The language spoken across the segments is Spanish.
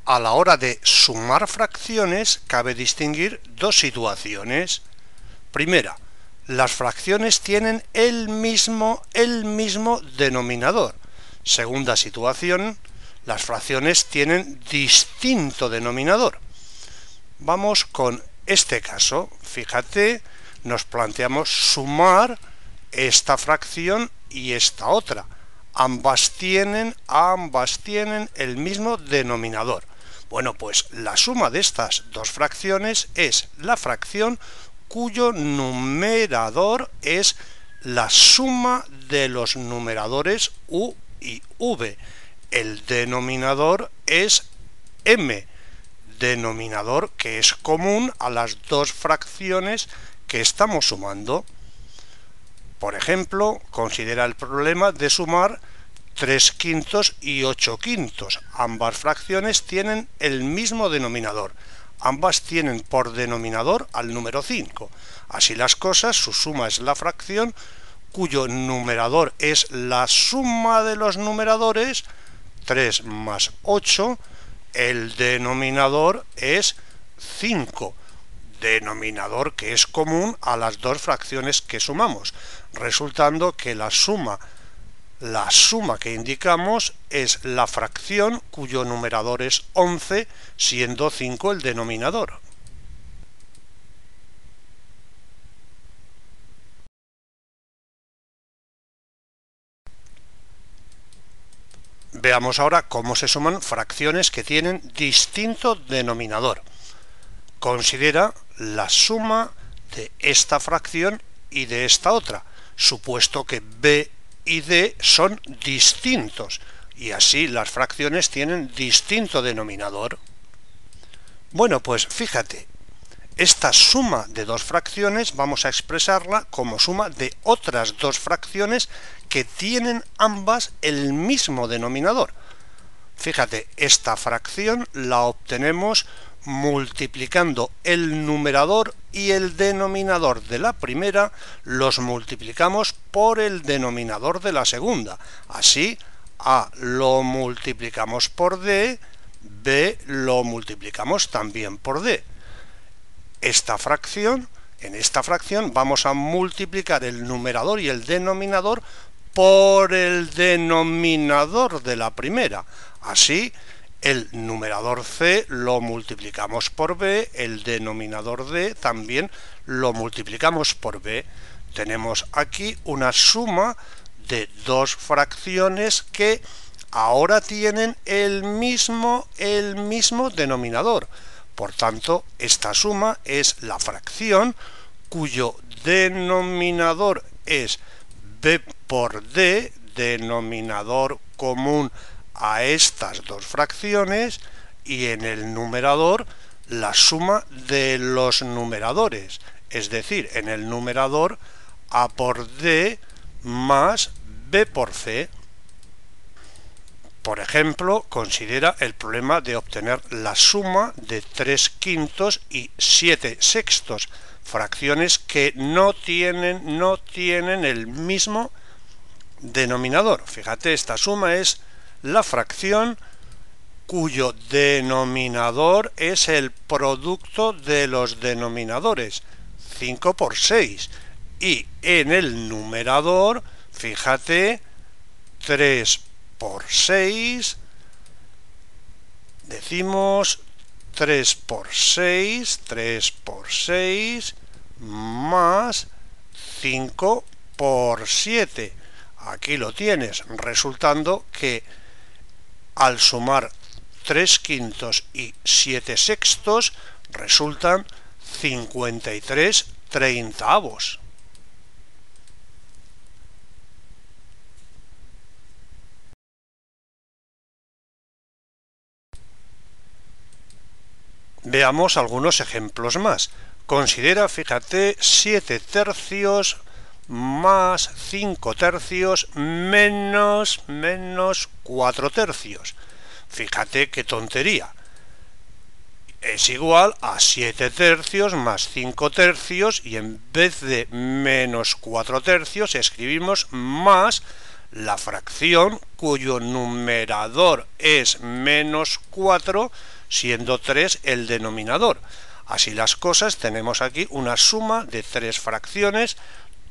A la hora de sumar fracciones cabe distinguir dos situaciones. Primera, las fracciones tienen el mismo denominador. Segunda situación, las fracciones tienen distinto denominador. Vamos con este caso. Fíjate, nos planteamos sumar esta fracción y esta otra. Ambas tienen el mismo denominador. Bueno, pues la suma de estas dos fracciones es la fracción cuyo numerador es la suma de los numeradores u y v. El denominador es m, denominador que es común a las dos fracciones que estamos sumando. Por ejemplo, considera el problema de sumar 3/5 y 8/5. Ambas fracciones tienen el mismo denominador. Ambas tienen por denominador al número 5. Así las cosas, su suma es la fracción cuyo numerador es la suma de los numeradores, 3 más 8, el denominador es 5, denominador que es común a las dos fracciones que sumamos, resultando que la suma que indicamos es la fracción cuyo numerador es 11, siendo 5 el denominador. Veamos ahora cómo se suman fracciones que tienen distinto denominador. Considera la suma de esta fracción y de esta otra, supuesto que b y d son distintos, y así las fracciones tienen distinto denominador. Bueno, pues fíjate, esta suma de dos fracciones vamos a expresarla como suma de otras dos fracciones que tienen ambas el mismo denominador. Fíjate, esta fracción la obtenemos multiplicando el numerador y el denominador de la primera, los multiplicamos por el denominador de la segunda. Así, a lo multiplicamos por d, b lo multiplicamos también por d. En esta fracción vamos a multiplicar el numerador y el denominador por el denominador de la primera. Así, el numerador c lo multiplicamos por b, el denominador d también lo multiplicamos por b. Tenemos aquí una suma de dos fracciones que ahora tienen el mismo denominador. Por tanto, esta suma es la fracción cuyo denominador es b por d, denominador común a estas dos fracciones, y en el numerador la suma de los numeradores, es decir, en el numerador a por d más b por c. Por ejemplo, considera el problema de obtener la suma de 3/5 y 7/6, fracciones que no tienen el mismo denominador. Fíjate, esta suma es la fracción cuyo denominador es el producto de los denominadores, 5 por 6, y en el numerador, fíjate, 3 por 6, decimos 3 por 6, más 5 por 7. Aquí lo tienes, resultando que al sumar 3/5 y 7/6 resultan 53/30. Veamos algunos ejemplos más. Considera, fíjate, 7/3 más 5/3 menos 4/3. Fíjate qué tontería. Es igual a 7/3 más 5/3, y en vez de menos 4/3 escribimos más la fracción cuyo numerador es menos 4, siendo 3 el denominador. Así las cosas, tenemos aquí una suma de 3 fracciones,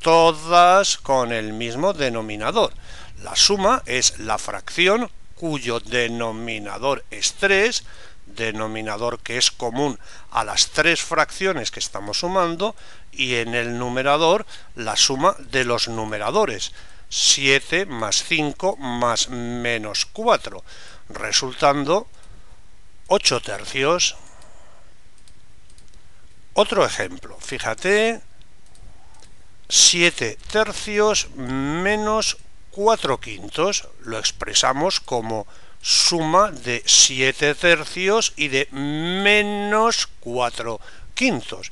todas con el mismo denominador. La suma es la fracción cuyo denominador es 3, denominador que es común a las 3 fracciones que estamos sumando, y en el numerador la suma de los numeradores, 7 más 5 más menos 4, resultando 8 tercios. Otro ejemplo, fíjate, 7 tercios menos 4 quintos, lo expresamos como suma de 7 tercios y de menos 4 quintos.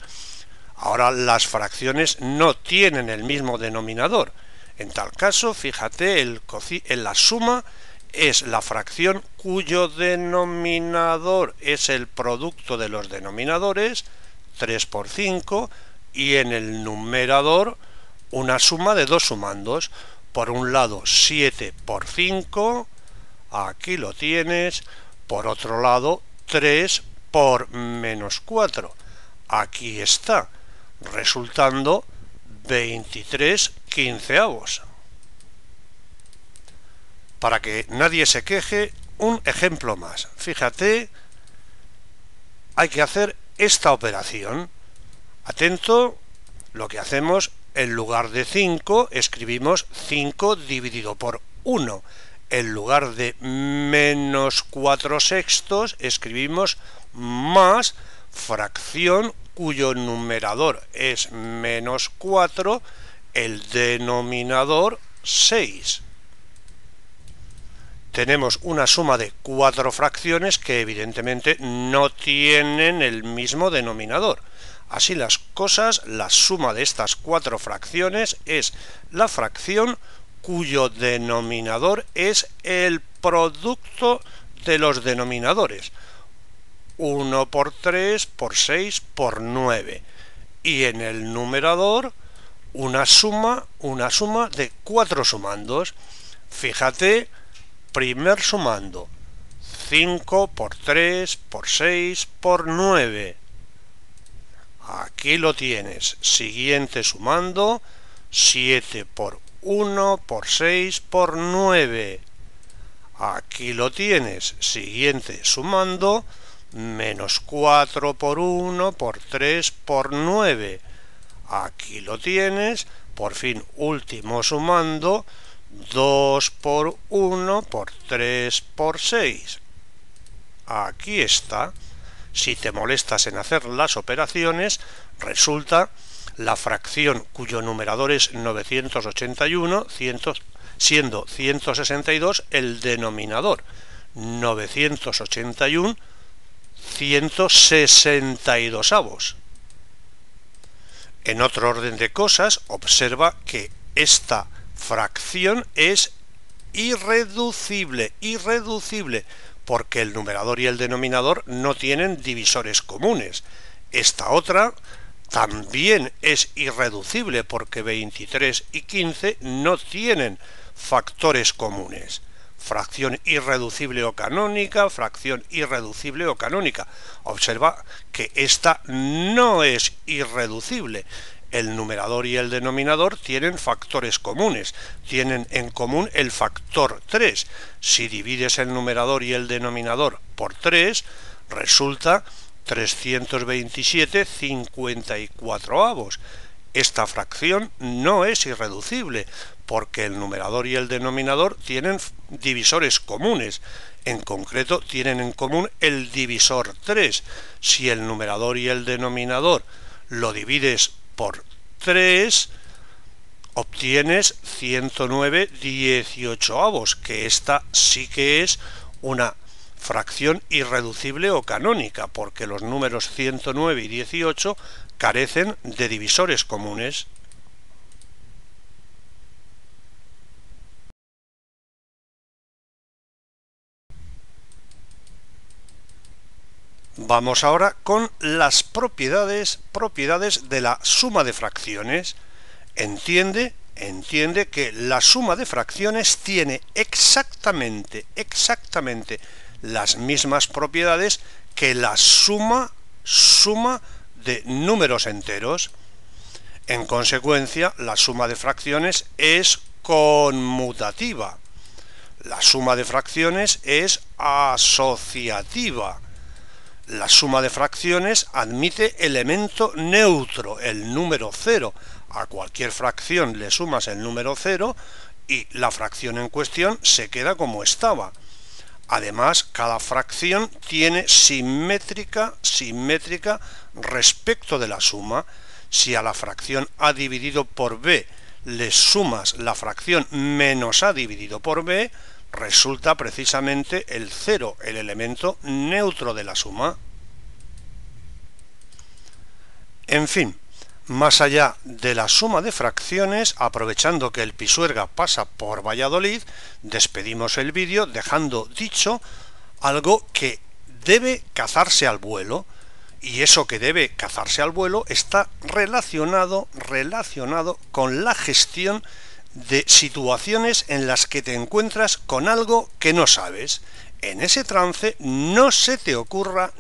Ahora las fracciones no tienen el mismo denominador. En tal caso, fíjate, en la suma es la fracción cuyo denominador es el producto de los denominadores, 3 por 5, y en el numerador una suma de dos sumandos. Por un lado 7 por 5, aquí lo tienes, por otro lado 3 por menos 4, aquí está, resultando 23 quinceavos. Para que nadie se queje, un ejemplo más. Fíjate, hay que hacer esta operación. Atento, lo que hacemos, en lugar de 5, escribimos 5 dividido por 1. En lugar de menos 4 sextos, escribimos más fracción cuyo numerador es menos 4, el denominador 6. Tenemos una suma de 4 fracciones que evidentemente no tienen el mismo denominador. Así las cosas, la suma de estas 4 fracciones es la fracción cuyo denominador es el producto de los denominadores. 1 por 3 por 6 por 9. Y en el numerador una suma de 4 sumandos. Fíjate, primer sumando, 5 por 3 por 6 por 9. Aquí lo tienes. Siguiente sumando, 7 por 1 por 6 por 9. Aquí lo tienes. Siguiente sumando, menos 4 por 1 por 3 por 9. Aquí lo tienes. Por fin, último sumando, 2 por 1 por 3 por 6. Aquí está. Si te molestas en hacer las operaciones, resulta la fracción cuyo numerador es 981, siendo 162 el denominador. 981 162avos. En otro orden de cosas, observa que esta fracción es irreducible, porque el numerador y el denominador no tienen divisores comunes. Esta otra también es irreducible porque 23 y 15 no tienen factores comunes. Fracción irreducible o canónica, fracción irreducible o canónica. Observa que esta no es irreducible. El numerador y el denominador tienen factores comunes, tienen en común el factor 3. Si divides el numerador y el denominador por 3, resulta 327 54avos. Esta fracción no es irreducible, porque el numerador y el denominador tienen divisores comunes. En concreto, tienen en común el divisor 3. Si el numerador y el denominador lo divides por 3, obtienes 109 18avos, que esta sí que es una fracción irreducible o canónica, porque los números 109 y 18 carecen de divisores comunes. Vamos ahora con las propiedades de la suma de fracciones. Entiende que la suma de fracciones tiene exactamente las mismas propiedades que la suma de números enteros. En consecuencia, la suma de fracciones es conmutativa. La suma de fracciones es asociativa. La suma de fracciones admite elemento neutro, el número 0. A cualquier fracción le sumas el número 0 y la fracción en cuestión se queda como estaba. Además, cada fracción tiene simétrica respecto de la suma. Si a la fracción a dividido por b le sumas la fracción menos a dividido por b, resulta precisamente el 0, el elemento neutro de la suma. En fin, más allá de la suma de fracciones, aprovechando que el Pisuerga pasa por Valladolid, despedimos el vídeo dejando dicho algo que debe cazarse al vuelo, y eso que debe cazarse al vuelo está relacionado con la gestión de situaciones en las que te encuentras con algo que no sabes. En ese trance no se te ocurra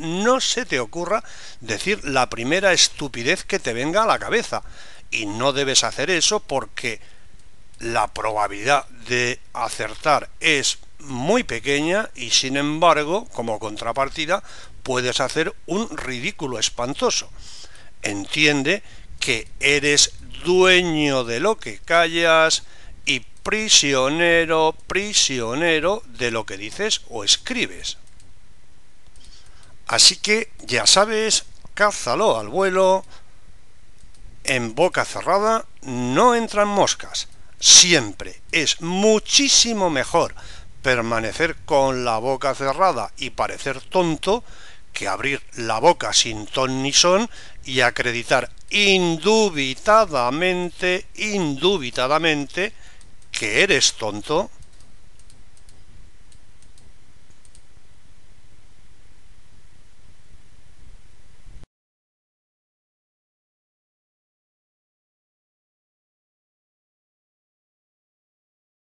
decir la primera estupidez que te venga a la cabeza, y no debes hacer eso porque la probabilidad de acertar es muy pequeña y sin embargo, como contrapartida, puedes hacer un ridículo espantoso. Entiende que eres dueño de lo que callas y prisionero de lo que dices o escribes. Así que ya sabes, cázalo al vuelo. En boca cerrada no entran moscas. Siempre es muchísimo mejor permanecer con la boca cerrada y parecer tonto que abrir la boca sin ton ni son y acreditar indubitadamente que eres tonto.